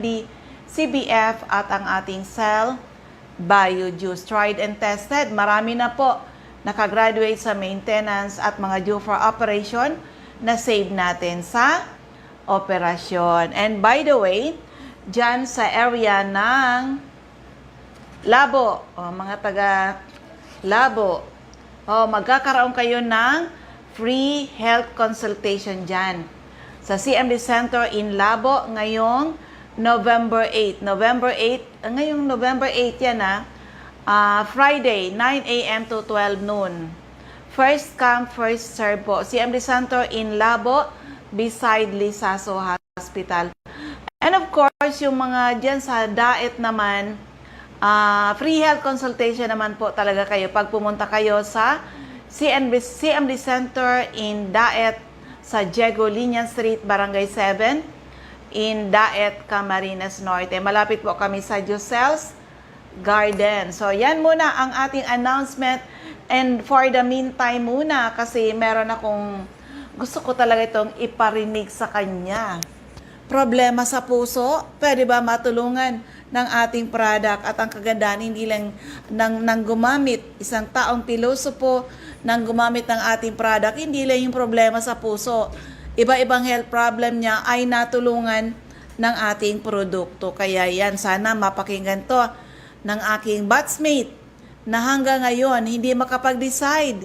CBF at ang ating Cell BioJuice. Tried and tested. Marami na po nakagraduate sa maintenance at mga due for operation na save natin sa operasyon. And by the way, dyan sa area ng Labo, mga taga Labo, magkakaroon kayo ng free health consultation dyan sa CMD Center in Labo ngayong November 8. Ngayong November 8 yan Friday, 9 a.m. to 12 noon. First come, first serve po. CMD Center in Labo, beside Lisaso Hospital. And of course, yung mga dyan sa Daet naman, free health consultation naman po talaga kayo pag pumunta kayo sa CMD Center in Daet sa Diego Liñan Street, Barangay 7 in Daet, Camarines Norte. Malapit po kami sa Jocel's Garden. So, yan muna ang ating announcement. And for the meantime muna, kasi meron akong gusto ko talaga itong iparinig sa kanya. Problema sa puso, pwede ba matulungan ng ating product? At ang kagandahan, hindi lang nang gumamit, isang taong pilosopo nang gumamit ng ating product, hindi lang yung problema sa puso. Iba-ibang health problem niya ay natulungan ng ating produkto. Kaya yan, sana mapakinggan to ng aking batchmate na hanggang ngayon hindi makapag-decide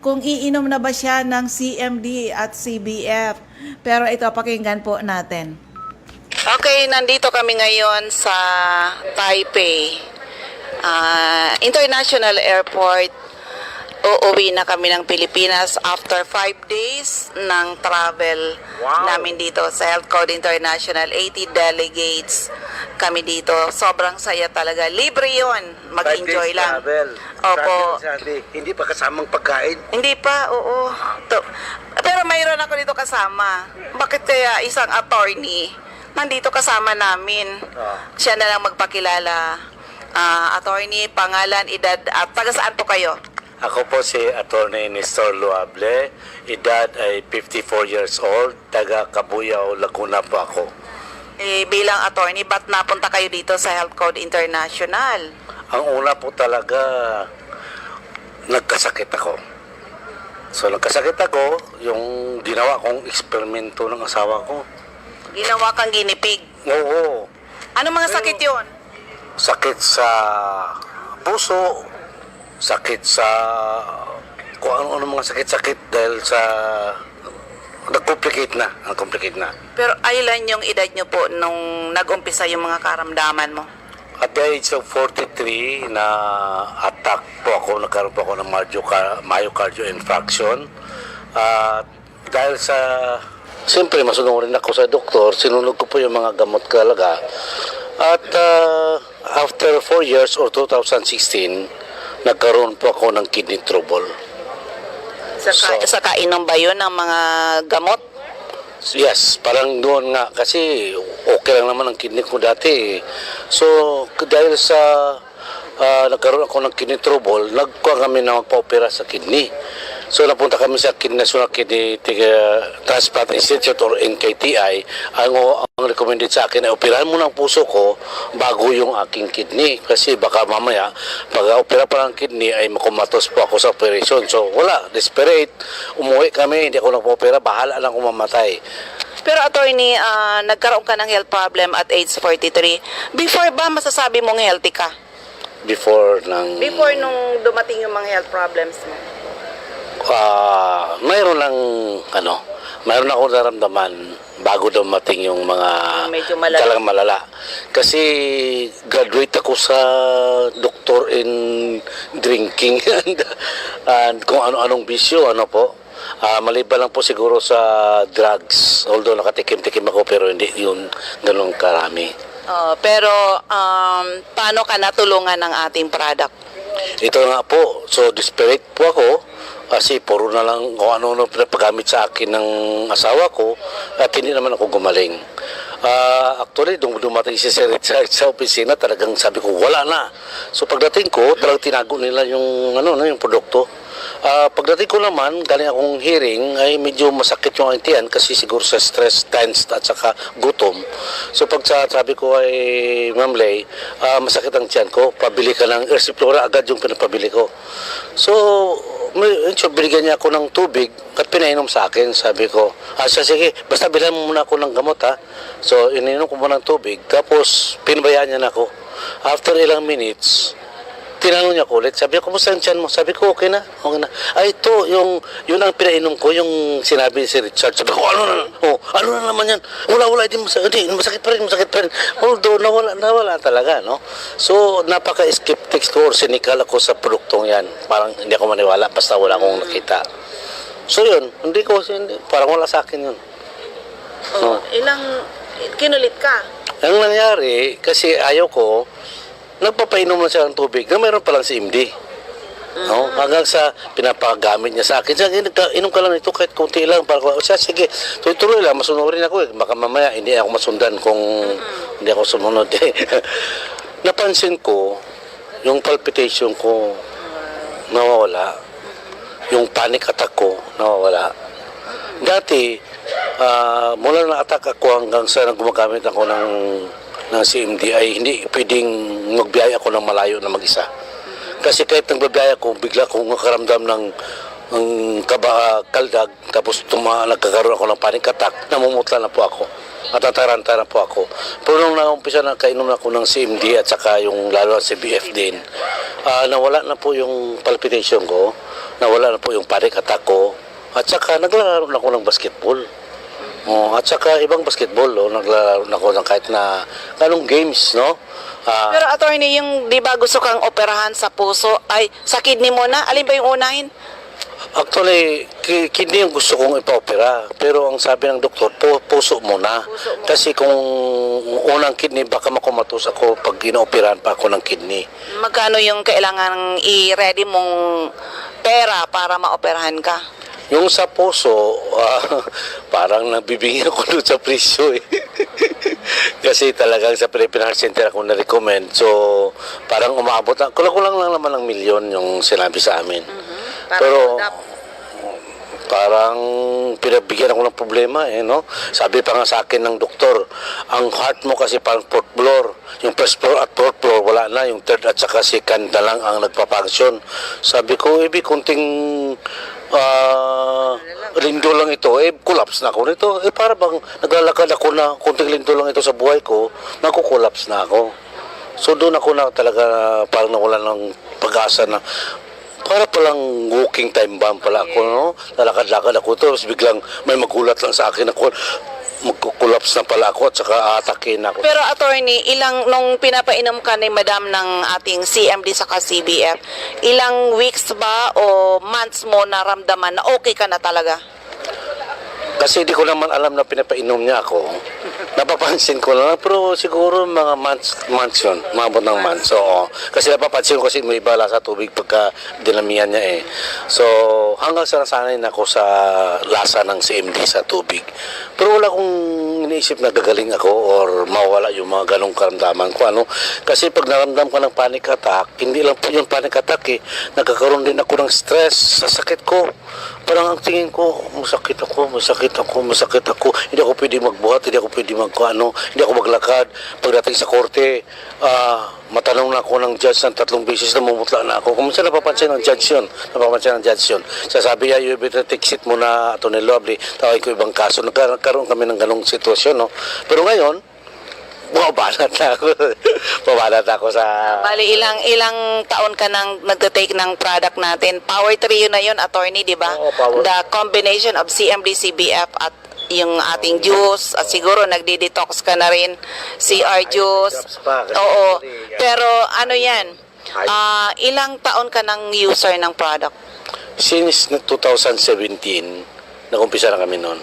kung iinom na ba siya ng CMD at CBF. Pero ito, pakinggan po natin. Okay, nandito kami ngayon sa Taipei International Airport. Uuwi na kami ng Pilipinas after 5 days ng travel namin dito sa Health Code International. 80 delegates kami dito. Sobrang saya talaga. Libre yon. Mag-enjoy lang. Travel. Opo. Hindi pa kasamang pagkain? Hindi pa, oo. Pero mayroon ako dito kasama. Bakit kaya isang attorney nandito kasama namin? Siya na lang magpakilala. Attorney, pangalan, edad, at taga saan po kayo? Ako po si Attorney Nestor Luable. Edad ay 54 years old. Taga Cabuyao, Laguna po ako. Bilang attorney, ba't napunta kayo dito sa Health Code International? Ang una po talaga, nagkasakit ako. So nagkasakit ako, yung ginawa kong eksperimento ng asawa ko. Ginawa kang ginipig? Oo. Ano mga sakit yon? Sakit sa puso, sakit sa kung ano mga sakit-sakit dahil sa nag-complicate na. Pero ilan yung edad nyo po nung nag-umpisa yung mga karamdaman mo? At the age of 43 na attack po ako, nagkaroon po ako ng myocardial infarction. Dahil sa siyempre masunod rin ako sa doktor, sinunod ko po yung mga gamot kalaga. At after 4 years or 2016, nagkaroon po ako ng kidney trouble. Sa kainom ba yun ng mga gamot? Yes, parang doon nga kasi okay lang naman ang kidney ko dati. So, dahil sa nagkaroon ako ng kidney trouble, nagkuha kami na magpa-opera sa kidney. So, napunta kami sa National Kidney Transplant Institute or NKTI. Ang recommended sa akin ay operahan mo ng puso ko bago yung aking kidney. Kasi baka mamaya, pag opera pa ng kidney ay makumatos po ako sa operation. So, wala. Desperate. Umuwi kami. Hindi ako nagpa-opera. Bahala lang kung mamatay. Pero attorney, nagkaroon ka ng health problem at age 43. Before ba masasabi mong healthy ka? Before nung dumating yung mga health problems mo? Mayroon ako naramdaman bago dumating yung mga medyo talagang malala. Kasi graduate ako sa doctor in drinking and kung ano-anong bisyo, maliban lang po siguro sa drugs. Although nakatikim-tikim ako pero hindi yun ganun karami. Pero paano ka natulungan ng ating product? Ito nga po, so desperate po ako kasi puro na lang kung ano-ano pinapagamit sa akin ng asawa ko at hindi naman ako gumaling. Actually, dumating siya sa opisina, talagang sabi ko, wala na. So pagdating ko, talagang tinago nila yung produkto. Pagdating ko naman, galing akong hearing, ay medyo masakit yung aking tiyan kasi siguro sa stress, tense at saka gutom. So pag sabi ko ay, Ma'am Lay, masakit ang tiyan ko, pabili ka ng Ersiflora, agad yung pinapabili ko. So, binigyan niya ako ng tubig at pinainom sa akin. Sabi ko, sige, basta bilhan mo muna ako ng gamot ha. So, ininom ko muna ng tubig. Tapos, pinabayaan niya na ako. After ilang minutes, tinanong niya ko ulit. Sabi ko, kumusta ang tiyan mo? Sabi ko, okay na. Okay na. Ito, yun ang pinainom ko, yung sinabi ni si Richard. Sabi ko, ano na naman yan? Wala, hindi masakit pa rin. Although, nawala talaga, no? So, napaka-skeptics ko or cynical ako sa produktong yan. Parang hindi ako maniwala, basta wala akong nakita. So, yun, parang wala sa akin yun. Kinulit ka? Ang nangyari, kasi ayaw ko, nagpapainom na siya ng tubig na mayroon palang si MD. No? Hanggang sa pinapagamit niya sa akin. Sabi, inom ka lang ito kahit konti lang. Sige, tuloy lang, masunurin ako eh. Baka mamaya hindi ako masundan kung hindi ako sumunod eh. Napansin ko, yung palpitation ko nawawala. Yung panic attack ko nawawala. Dati, mula na attack ako hanggang sa gumagamit ako ng CMD ay hindi pwedeng magbiyaya ako ng malayo na mag-isa. Kasi kahit nagbabiyaya ko, bigla akong nakaramdam ng kaldag, tapos nagkakaroon ako ng panic attack, namumutla na po ako. At tataranta na po ako. Pero nung naumpisa na kainom na ako ng CMD at saka yung lalo sa CBF din, nawala na po yung palpitation ko, nawala na po yung panic attack ko, at saka naglalaro na ako ng basketball. At saka ibang basketball, naglalaro na ako ng kahit na anong games, no? Pero attorney, yung di ba gusto kang operahan sa puso, ay sa kidney mo na? Alin ba yung unahin? Actually, kidney yung gusto kong ipa-opera. Pero ang sabi ng doktor, puso muna. Kasi kung unang kidney, baka makumatos ako pag inooperahan pa ako ng kidney. Magkano yung kailangan i-ready mong pera para maoperahan ka? Yung sa puso, parang nabibigyan ko doon sa presyo eh. Kasi talagang sa Philippine Heart Center ako na-recommend. So, parang umaabot na, kulang lang naman ng milyon yung sinabi sa amin. Pero, parang pinabigyan ako ng problema eh, no? Sabi pa nga sa akin ng doktor, ang heart mo kasi parang fourth floor. Yung first floor at fourth floor, wala na. Yung third at saka second na lang ang nagpapangsyon. Sabi ko, kunting lindo lang ito, collapse na ako nito. Para bang naglalakad ako na kunting lindo lang ito sa buhay ko, nakukollapse na ako. So doon ako na talaga parang nawala ng pag-asa na para palang walking time bomb pala ako, no? Lalakad-lakad ako, tapos biglang may magulat lang sa akin ako, magkukulaps na pala ako at saka atakin ako. Pero attorney, nung pinapainom ka ni madam ng ating CMD saka CBF, ilang weeks ba o months mo naramdaman na okay ka na talaga? Kasi di ko naman alam na pinapainom niya ako. Napapansin ko lang, pero siguro mga months yun, mabot ng months. So, kasi napapansin ko kasi may bala sa tubig pagka dinamihan niya eh. So, hanggang sa nasanay na ako sa lasa ng CMD sa tubig. Pero wala akong iniisip na gagaling ako or mawala yung mga ganong karamdaman ko. Ano? Kasi pag naramdam ka ng panic attack, hindi lang po yung panic attack eh. Nagkakaroon din ako ng stress sa sakit ko. Parang ang tingin ko, masakit ako. Hindi ako pwede magbuhat, hindi ako pwede hindi ako maglakad. Pagdating sa korte, matanong na ako ng judge ng 3 beses na mumutla na ako. Kung minsan napapansin ng judge yun. Sasabi niya, you better take seat muna, Atty. Lovely. Tawag ko ibang kaso. Nagkaroon kami ng ganong sitwasyon, no? Pero ngayon, bumabanat na ako sa... Bali, ilang taon ka nang nagtitake ng product natin. Power Trio na yun, attorney, di ba? Oo, Power. The combination of CMD, CBF at yung ating juice, at siguro nagdi-detox ka na rin, CR juice. Oo. Pero ano yan? Ilang taon ka nang user ng product? Since 2017, nag-umpisa na kami noon.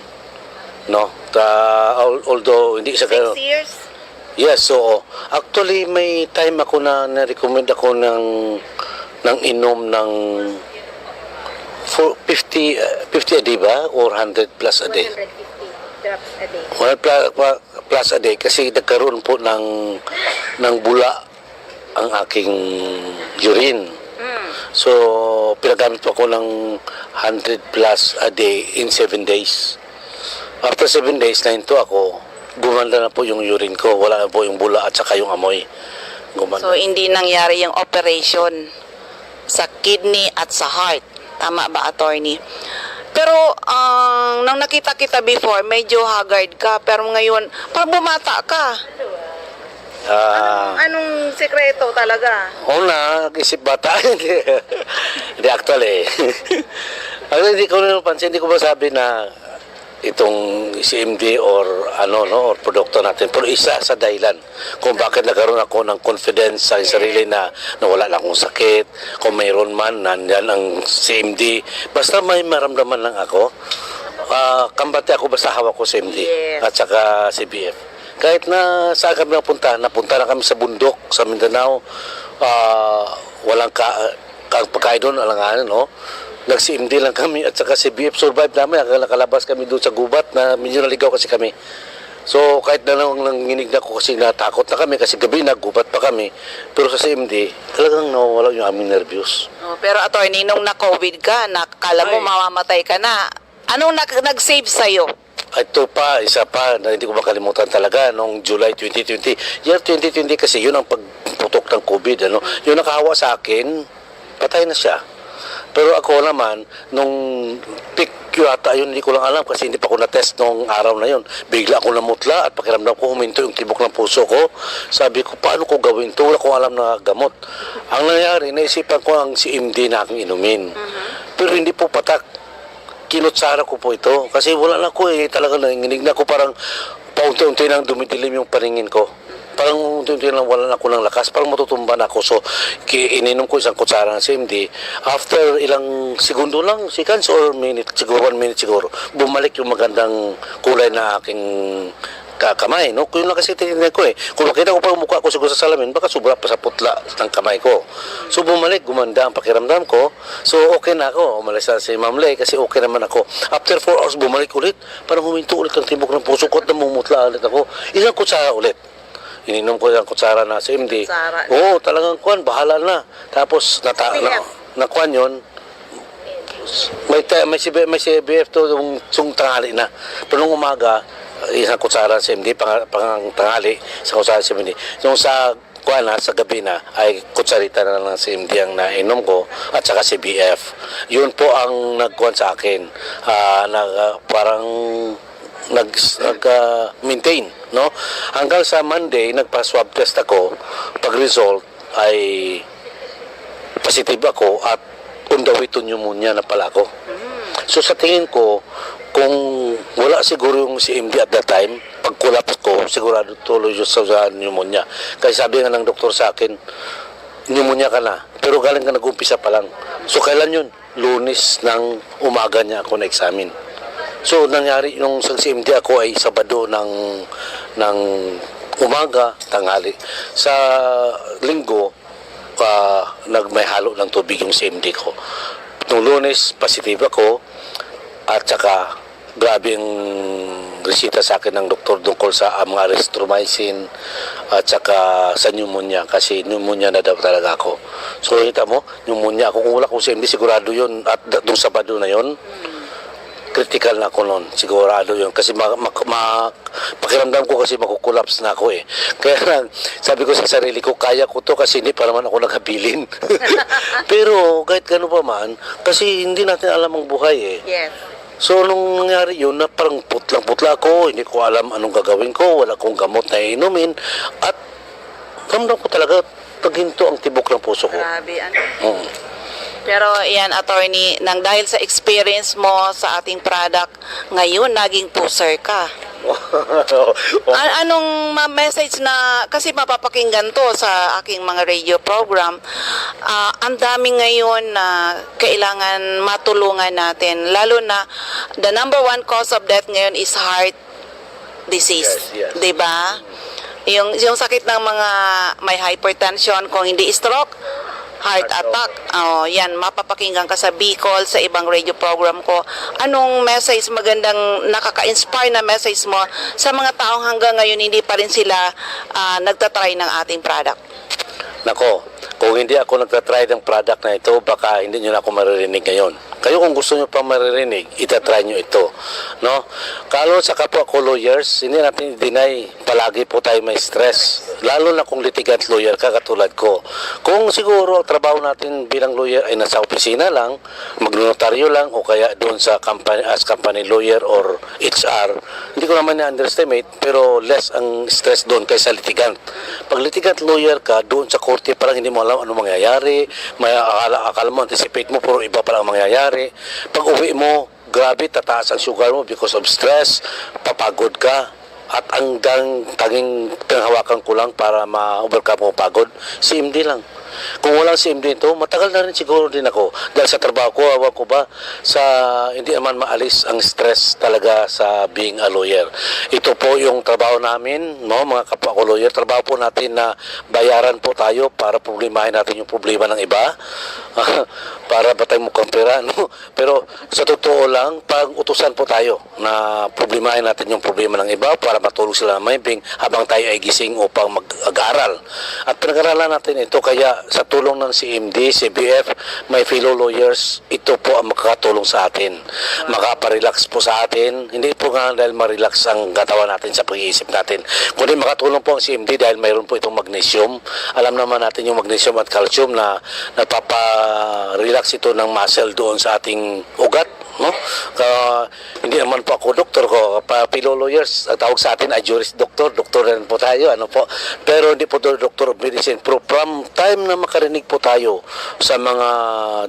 No? Although hindi sa 6 years? Yes, so actually may time ako na na-recommend ako ng inom ng 50 a day ba? Or 100 plus a day? 150 drops a day. 100 plus a day kasi nagkaroon po ng bula ang aking urine. So, pinagamit po ako ng 100 plus a day in 7 days. After 7 days na hinto ako, gumanda na po yung urine ko. Wala na po yung bula at saka yung amoy. Gumanda. So, hindi nangyari yung operation sa kidney at sa heart. Tama ba, attorney? Pero, nang nakita kita before, medyo haggard ka. Pero ngayon, parang bumata ka. Anong sekreto talaga? Una, nag-isip bata. Hindi actually. Ang hindi ko na napansin, hindi ko masabi na itong CMD or or produkto natin, pero isa sa dahilan kung bakit nagkaroon ako ng confidence sa sarili na wala lang akong sakit, kung mayroon man nandiyan ang CMD, basta may maramdaman lang ako, kambate ako basta hawak ko CMD. Yes. At saka CBF. Kahit na saan kami napunta na kami sa bundok sa Mindanao, walang pagkain doon, alanganan, no? Nag-CMD lang kami at saka si BF survive namin. Nakalabas kami doon sa gubat na medyo naligaw kasi kami. So kahit na nanginig na ako kasi natakot na kami kasi gabi naggubat pa kami. Pero sa CMD, talagang nawawala yung aming nervyos. Pero attorney, nung na-COVID ka, nakala mo mamamatay ka na. Anong nag-save sa'yo? Ito pa, isa pa na hindi ko makalimutan talaga nung July 2020. Year 2020 kasi yun ang pagputok ng COVID. Yung nakahawa sa akin, patay na siya. Pero ako naman, nung peak yata yun, hindi ko lang alam kasi hindi pa ako na-test nung araw na yun. Bigla ako namutla at pakiramdam ko huminto yung tibok ng puso ko. Sabi ko, paano ko gawin ito? Wala ko alam na gamot. Ang nangyari, naisipan ko ang CMD na aking inumin. Pero hindi po patak. Kinutsara ko po ito. Kasi wala na ko talaga nanginginig na ako parang paunti-unti nang dumidilim yung paningin ko. Parang unti-unti lang wala na ako ng lakas, parang matutumba na ako. So, ininom ko isang kutsara ng CMD. After ilang segundo lang, seconds or minute, siguro 1 minute siguro, bumalik yung magandang kulay na aking kamay, no? Kung yun lang kasi tinignan ko Kung makita ko pa yung mukha ko siguro sa salamin, baka sobra pa sa putla ng kamay ko. So bumalik, gumanda ang pakiramdam ko. So okay na ako. Umalis na si Ma'am Lay kasi okay naman ako. After 4 hours, bumalik ulit. Parang huminto ulit ang tibok ng puso ko at namumutla ulit ako. Isang kutsara ulit. Ininom ko yung kutsara na CMD. Oo, talagang kuwan, bahala na. Tapos, nakuan yun, may CBF to yung tanghali na. Pero nung umaga, isang kutsara CMD, pang tanghali, isang kutsara CMD. Yung sa kuwan na, sa gabi na, ay kutsarita na lang CMD ang nainom ko, at saka CBF. Yun po ang nagkuwan sa akin. Parang nag-maintain, no? Hanggang sa Monday, nagpa-swab test ako. Pag-result ay positive ako at on the way to pneumonia na pala ako. So sa tingin ko, kung wala siguro yung CMD at that time, pag-collapse ko, sigurado tuloy yung sa pneumonia. Kasi sabi nga ng doktor sa akin, pneumonia ka na, pero galing ka nag-umpisa pa lang. So kailan yun? Lunes ng umaga niya ako na-examine. So, nangyari nung sa CMD ako ay Sabado ng umaga, tanghali. Sa Linggo, may halo ng tubig yung CMD ko. Nung Lunes, positive ako at saka grabe ang resita sa akin ng doktor tungkol sa mga erythromycin at saka sa pneumonia kasi pneumonia na daw talaga ako. So, kita mo, pneumonia ako. Kung wala kong CMD, sigurado yun. At nung Sabado na yun, critical na ako noon, sigurado yun kasi pakiramdam ko kasi makukulaps na ako kaya sabi ko sa sarili ko, kaya ko to kasi hindi pa naman ako nakabilin. Pero kahit gano'n pa man, kasi hindi natin alam ang buhay Yes. So nung nangyari yun, na parang putlang-putla ako, hindi ko alam anong gagawin ko, wala kong gamot na inumin at ramdam ko talaga paghinto ang tibok ng puso ko. Grabe, Pero yan, attorney, nang dahil sa experience mo sa ating product, ngayon naging pusher ka. Anong message na, kasi mapapakinggan to sa aking mga radio program, ang dami ngayon na kailangan matulungan natin, lalo na the number 1 cause of death ngayon is heart disease, Yes. diba? Yung sakit ng mga may hypertension, kung hindi stroke, heart attack. Yan, mapapakinggan ka sa Bicol, sa ibang radio program ko. Anong message, magandang nakaka-inspire na message mo sa mga taong hanggang ngayon hindi pa rin sila nagtatry ng ating product? Nako, Kung hindi ako nagtatry ng product na ito, baka hindi nyo na ako maririnig ngayon. Kayo kung gusto nyo pa maririnig, itatry nyo ito. No? Kalo sa kapwa ko lawyers, hindi natin i-deny, palagi po tayo may stress. Lalo na kung litigant lawyer ka katulad ko. Kung siguro ang trabaho natin bilang lawyer ay nasa opisina lang, magnotaryo lang, o kaya doon sa company, as company lawyer or HR, hindi ko naman na-underestimate, pero less ang stress doon kaysa litigant. Pag litigant lawyer ka, doon sa korte parang hindi mo alam ano mangyayari, may akala mo, anticipate mo, pero iba pala ang mangyayari. Pag uwi mo, grabe, tataas ang sugar mo because of stress, papagod ka, at ang tanging panghawakan ko lang para ma-overcome mo pagod, CMD lang. Kung walang CMD ito, matagal na rin siguro din ako. Dahil sa trabaho ko, awa ko ba, sa hindi naman maalis ang stress talaga sa being a lawyer. Ito po yung trabaho namin, no, mga kapwa ko lawyer. Trabaho po natin na bayaran po tayo para problemahin natin yung problema ng iba. Para ba tayo mukhang pera, no? Pero sa totoo lang, pag utusan po tayo na problemahin natin yung problema ng iba para matulog sila ng mahimbing habang tayo ay gising upang mag-aral. At pinag-aralan natin ito, kaya sa tulong ng CMD, CBF, may fellow lawyers, ito po ang makakatulong sa atin. Makaparelax po sa atin. Hindi po nga dahil ma-relax ang katawan natin sa pag-iisip natin. Kundi makatulong po ang CMD dahil mayroon po itong magnesium. Alam naman natin yung magnesium at calcium na nagpapa-relax ito ng muscle doon sa ating ugat. No? Hindi naman po ako doktor ko, fellow lawyers, ang tawag sa atin ay juris doctor, doktor rin po tayo, ano po, pero hindi po doctor of medicine. Pero from time na makarinig po tayo sa mga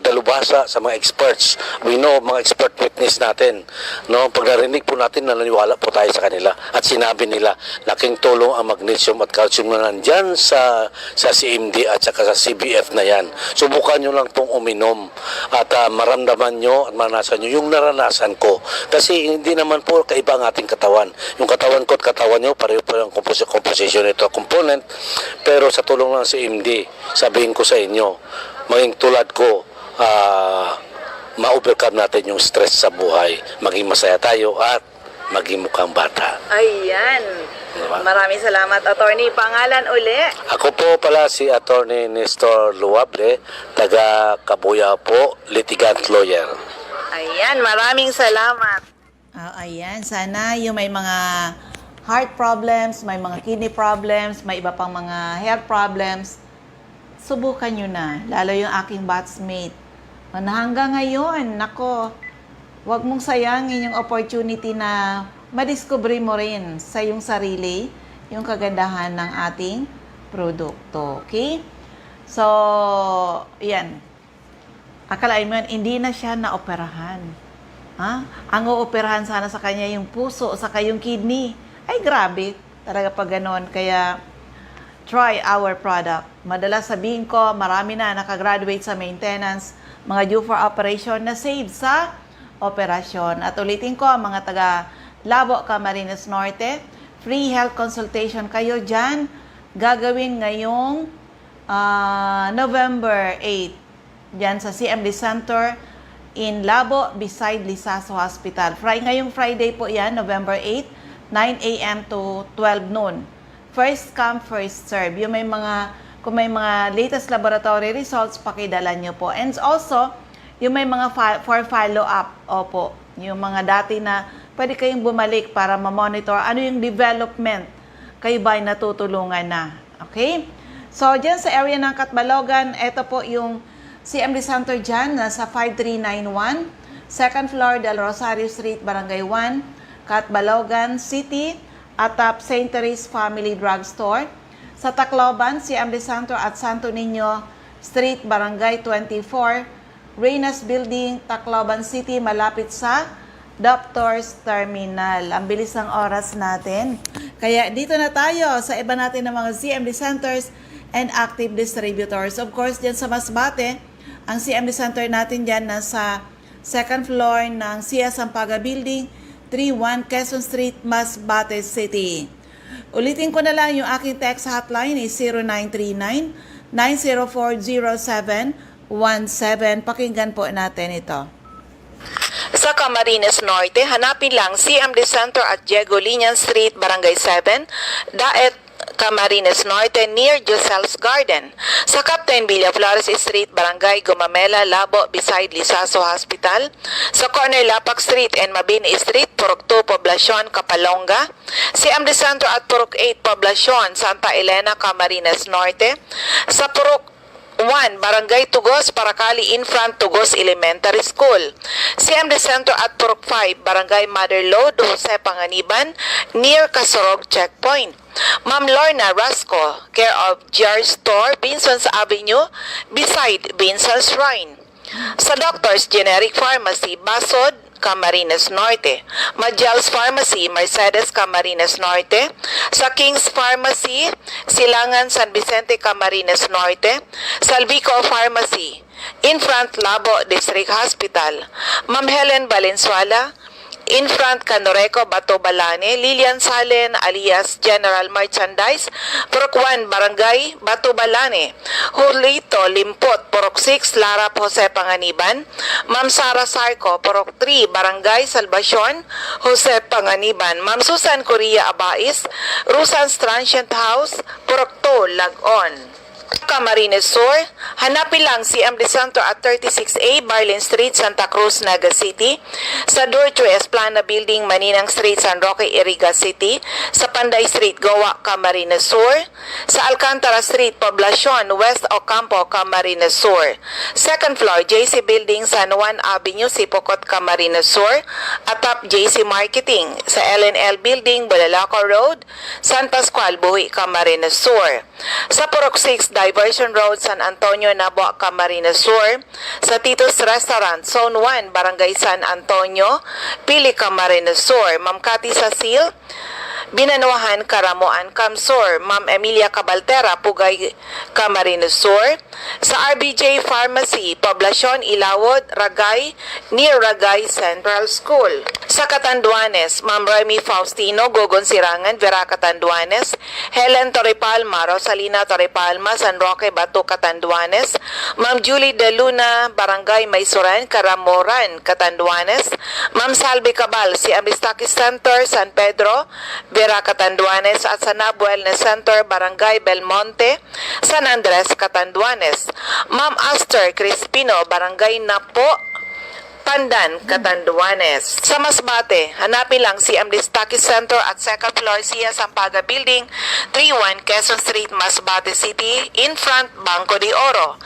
dalubhasa, sa mga experts, we know mga expert witness natin, no? Pag narinig po natin, naniniwala po tayo sa kanila at sinabi nila, laking tulong ang magnesium at calcium na nandyan sa CMD at saka sa CBF na yan. Subukan nyo lang pong uminom at maramdaman nyo at maranasan nyo yung naranasan ko. Kasi hindi naman po kaiba ang ating katawan. Yung katawan ko at katawan nyo, pareho po ang composition nito, component. Pero sa tulong ng CMD, sabihin ko sa inyo, maging tulad ko, ma-overcome natin yung stress sa buhay. Maging masaya tayo at maging mukhang bata. Ayan. Diba? Maraming salamat, attorney. Pangalan uli? Ako po pala si Attorney Nestor Luable, taga Kabuya po, litigant lawyer. Ayan, maraming salamat. Ayan, sana yung may mga heart problems, may mga kidney problems, may iba pang mga health problems, subukan nyo na. Lalo yung aking batchmate. Hanggang ngayon, nako, huwag mong sayangin yung opportunity na madiscover mo rin sa iyong sarili yung kagandahan ng ating produkto. Okay? So, yan. Akalain mo yan, hindi na siya naoperahan. Ha? Ang uoperahan sana sa kanya yung puso, saka yung kidney. Ay, grabe. Talaga pag ganon. Kaya, try our product. Madalas sabihin ko, marami na nakagraduate sa maintenance, mga due for operation na save sa operasyon. At ulitin ko, mga taga Labo, Camarines Norte, free health consultation kayo dyan. Gagawin ngayong November 8. Diyan sa CMD Center in Labo, beside Lisaso Hospital. Ngayong Friday po yan, November 8, 9 a.m. to 12 noon. First come, first serve. Yung kung may mga latest laboratory results, pakidala nyo po. And also, yung may mga for follow-up, opo, yung mga dati na pwede kayong bumalik para ma-monitor ano yung development. Kayo ba ay natutulungan na? Okay? So, dyan sa area ng Catbalogan, ito po yung CMD Center dyan, nasa 5391, second floor, Del Rosario Street, Barangay 1, Catbalogan City, atap St. Therese Family Drugstore. Sa Tacloban, CMD Center at Santo Niño Street, Barangay 24, Reynas Building, Tacloban City, malapit sa Doctors Terminal. Ang bilis ng oras natin. Kaya dito na tayo sa iba natin ng mga CMD Centers and active distributors. Of course, dyan sa Masbate, ang CMD Center natin dyan nasa second floor ng Sia Sampaga Building, 31 Quezon Street, Masbate City. Ulitin ko na lang yung aking text hotline is 0939-904-0717. Pakinggan po natin ito. Sa Camarines Norte, hanapin lang CMD Center at Diego Linian Street, Barangay 7, Daet Camarines Norte near Josel's Garden. Sa Captain Villaflores Street, Barangay Gumamela, Labo, beside Lisaso Hospital. Sa corner Lapak Street and Mabini Street, Purok 2, Poblacion, Kapalonga. CM de Centro at Purok 8, Poblacion, Santa Elena, Camarines Norte. Sa Purok 1, Barangay Tugos, Paracali, in front Tugos Elementary School. CM de Centro at Purok 5, Barangay Mother Lode, Jose Panganiban, near Kasorog Checkpoint. Ma'am Lorna Rasco, care of GR Store, Binson's Avenue, beside Binson's Shrine. Sa Doctor's Generic Pharmacy, Basod, Camarines Norte. Majal's Pharmacy, Mercedes, Camarines Norte. Sa King's Pharmacy, Silangan, San Vicente, Camarines Norte. Salvico Pharmacy, in front Labo District Hospital. Ma'am Helen Valenzuela, in front Canoreco, Bato Balane. Lilian Salen alias General Merchandise, Purok 1, Barangay Bato Balane. Julito Limpot, Purok 6, Lara Jose Panganiban. Ma'am Sara Sarco, Purok 3, Barangay Salvacion, Jose Panganiban. Ma'am Susan Correa Abais, Rusan's Transient House, Purok 2, Lagon. Camarines Sur, hanapin lang si CM de Centro at 36A, Barlin Street, Santa Cruz, Naga City. Sa Dorchue Esplana Building, Maninang Street, San Roque, Iriga City. Sa Panday Street, Goa, Camarines Sur. Sa Alcantara Street, Poblacion, West Ocampo, Camarines Sur. Second floor, JC Building, San Juan Avenue, Sipocot, Camarines Sur. Atap JC Marketing. Sa LNL Building, Bulalaco Road, San Pascual, Buhi, Camarines Sur. Sa Purok 6, Diversion Road, San Antonio, Nabo, Camarines Sur. Sa Tito's Restaurant, Zone 1, Barangay San Antonio, Pili, Camarines Sur. Ma'am Cathy Sasil, Binanuahan, Karamoan, Camsur. Ma'am Emilia Cabaltera, Pugay, Camarines Sur. Sa RBJ Pharmacy, Poblacion, Ilawod, Ragay, near Ragay Central School. Sa Catanduanes, Ma'am Remy Faustino, Gogon Sirangan, Vera Catanduanes. Helen Torrepalma, Rosalina Torrepalma, San Roque, Bato, Catanduanes. Ma'am Julie De Luna, Barangay Maysuran, Caramoran, Catanduanes. Ma'am Salvi Cabal, si Amistaki Center, San Pedro, Vera Catanduanes. At sa Nab Wellness Center, Barangay Belmonte, San Andres, Catanduanes. Ma'am Aster Crispino, Barangay Napo, Pandan, Catanduanes. Sa Masbate, hanapin lang si Amistaki Center at second floor Sia Sampaga Building, 31 Quezon Street, Masbate City, in front Banco de Oro.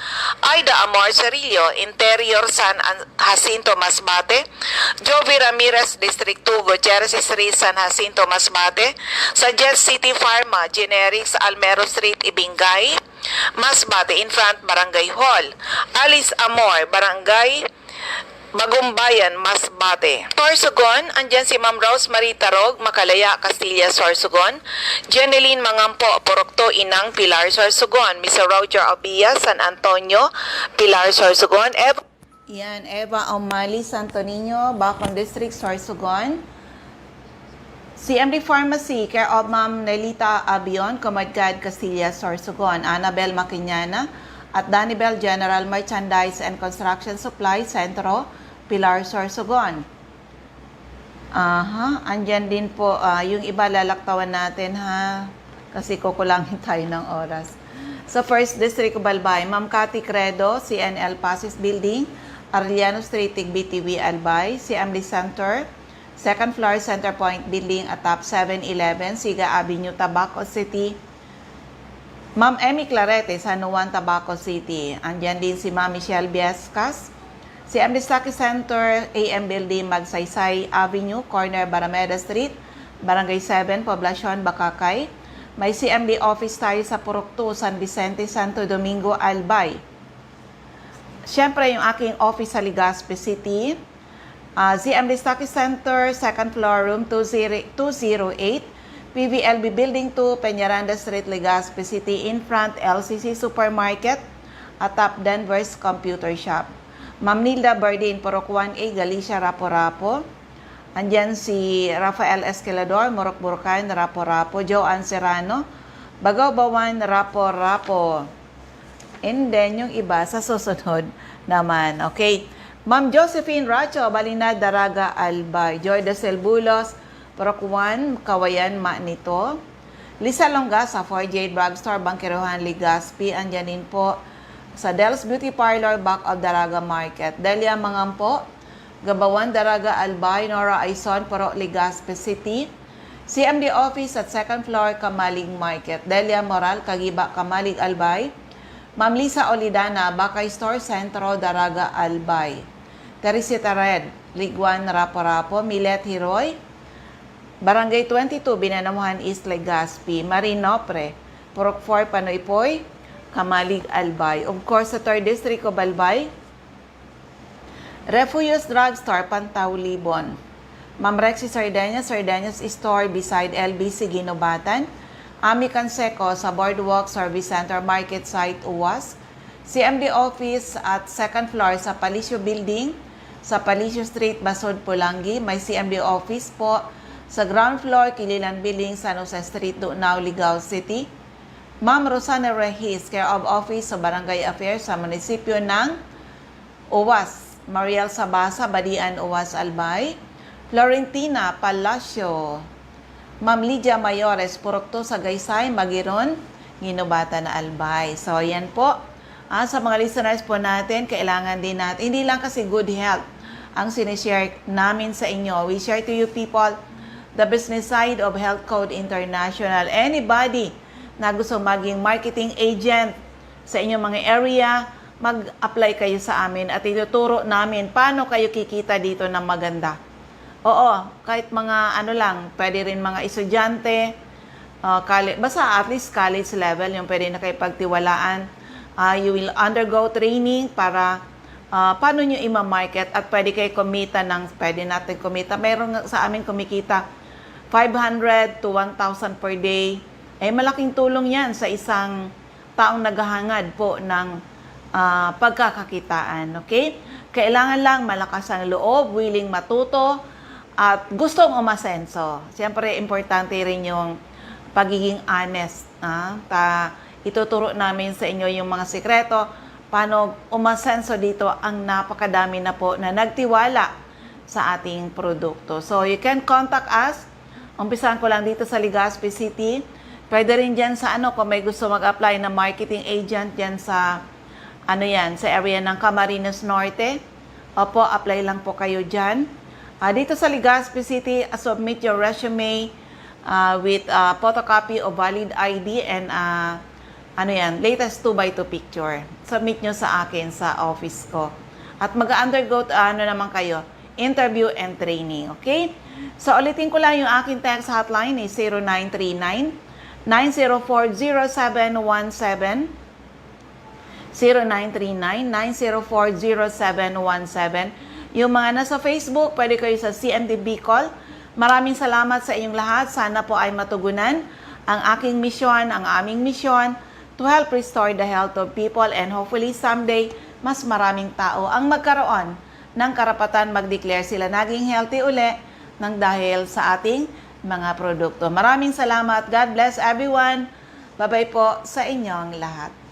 Aida Amor Cerillo, Interior San Jacinto, Masbate. Jovi Ramirez, District 2, Gutierrez Street, San Jacinto, Masbate. Sa Jet City Pharma, Generics, Almero Street, Ibingay, Masbate, in front Barangay Hall. Alice Amor, Barangay Bagumbayan, Masbate. Sorsogon, andyan si Ma'am Rosemary Tarog, Makalaya, Castilla, Sorsogon. Jeneline Mangampo, Porokto, Inang, Pilar, Sorsogon. Mr. Roger Obia, San Antonio, Pilar, Sorsogon. Yan, Eva Omali, Santo Niño, Bacon District, Sorsogon. CMD Pharmacy, care of Ma'am Nelita Abion, Comadgad, Castilla, Sorsogon. Annabel Maquiñana at Danibel General Merchandise and Construction Supply, Centro, Pilar, Sorsogon. Andyan din po, yung iba lalaktawan natin ha, kasi kukulangin tayo ng oras. Sa First District, Balbay, Ma'am Cathy Credo, CNL Pasis Building, Arellano Street, BTV Albay, CMD Center, second floor, Center Point Building, at top 711, Siga Avenue, Tabaco City. Ma'am Emmy Clarete, San Juan, Tabaco City. Andyan din si Ma'am Michelle Biescas. Si Amistaki Center, AM Building, Magsaysay Avenue, corner Barameda Street, Barangay 7, Poblacion, Bacacay. May CMD office tayo sa Purok 2, San Vicente, Santo Domingo, Albay. Siyempre, yung aking office sa Legazpi City. CMD Stocky Center, second floor, room 208. PVLB Building 2, Peñaranda Street, Legazpi City, in front LCC Supermarket, atap Denver's Computer Shop. Ma'am Nilda Bardin, Purok 1A, Galicia, Rapo-Rapo. Andyan si Rafael Esquilador, Morok Burkan, Rapo-Rapo. Joanne Serrano, Bagaw-Bawan, Rapo-Rapo. And then, yung iba sa susunod naman. Okay. Ma'am Josephine Racho, Balinad, Daraga, Albay. Joy de Selbulos, Purok 1, Kawayan, Manito. Lisa Longa sa 4J Drugstore, Bangkirohan, Legazpi. Andyan din po sa Del's Beauty Parlor, back of Daraga Market. Delia Mangampo, Gabawan, Daraga, Albay, Nora Aison, Poro, Legazpi City. CMD Office at 2nd floor, Kamalig Market. Delia Moral, Kagiba, Kamalig, Albay. Ma'am Lisa Olidana, Bakay Store, Centro, Daraga, Albay. Teresita Red, Liguan, Rapo-Rapo. Milet Hiroy, Barangay 22, Binanamuhan East, Legazpi. Marinopre, Purok 4, Panoypoy, Kamalig, Albay. Of course, sa 3rd District of Albay, Refugios Drugstore, Pantaw, Libon. Ma'am Rexy Sardeñas, Sardeñas Store beside LBC, Ginobatan. Ami Canseco sa Boardwalk Service Center, Market Site, UWAS. CMD Office at 2nd floor sa Palicio Building, sa Palicio Street, Basod, Pulangi. May CMD Office po sa ground floor, Kililan Building, San Jose Street, Dunao, Ligao City. Ma'am Rosana Regis, Care of Office sa Barangay Affairs sa munisipyo ng UWAS. Mariel Sabasa, Badian, UWAS, Albay. Florentina Palacio. Ma'am Lydia Mayores, Purokto sa Gaysay, Magiron, Ginobatan na Albay. So, yan po. Sa mga listeners po natin, kailangan din natin, hindi lang kasi good health ang sinishare namin sa inyo. We share to you people the business side of Health Code International. Anybody na gusto maging marketing agent sa inyong mga area, mag-apply kayo sa amin at ituturo namin paano kayo kikita dito ng maganda. Oo, kahit mga ano lang, pwede rin mga estudyante, basta at least college level, yung pwede na kayo pagtiwalaan. You will undergo training para paano nyo ima-market at pwede kayo kumita pwede natin kumita. Meron sa amin kumikita 500 to 1,000 per day. Malaking tulong yan sa isang taong naghahangad po ng pagkakakitaan. Okay? Kailangan lang malakas ang loob, willing matuto, at gustong umasenso. Siyempre, importante rin yung pagiging honest. Ituturo namin sa inyo yung mga sikreto, paano umasenso dito ang napakadami na po na nagtiwala sa ating produkto. So, you can contact us. Umpisahan ko lang dito sa Legazpi City. Pwede rin dyan sa kung may gusto mag-apply na marketing agent dyan sa, sa area ng Camarines Norte. Opo, apply lang po kayo dyan. Dito sa Legazpi City, submit your resume with photocopy of valid ID and latest 2x2 picture. Submit nyo sa akin sa office ko. At mag-undergo naman kayo, interview and training. Okay? So, ulitin ko lang yung aking text hotline is 0939-904-0717. 0939-904-0717. Yung mga nasa Facebook, pwede kayo sa CMD Bicol. Maraming salamat sa inyong lahat. Sana po ay matugunan ang aking misyon, ang aming misyon to help restore the health of people and hopefully someday, mas maraming tao ang magkaroon ng karapatan mag-declare sila naging healthy uli ng dahil sa ating mga produkto. Maraming salamat. God bless everyone. Bye-bye po sa inyong lahat.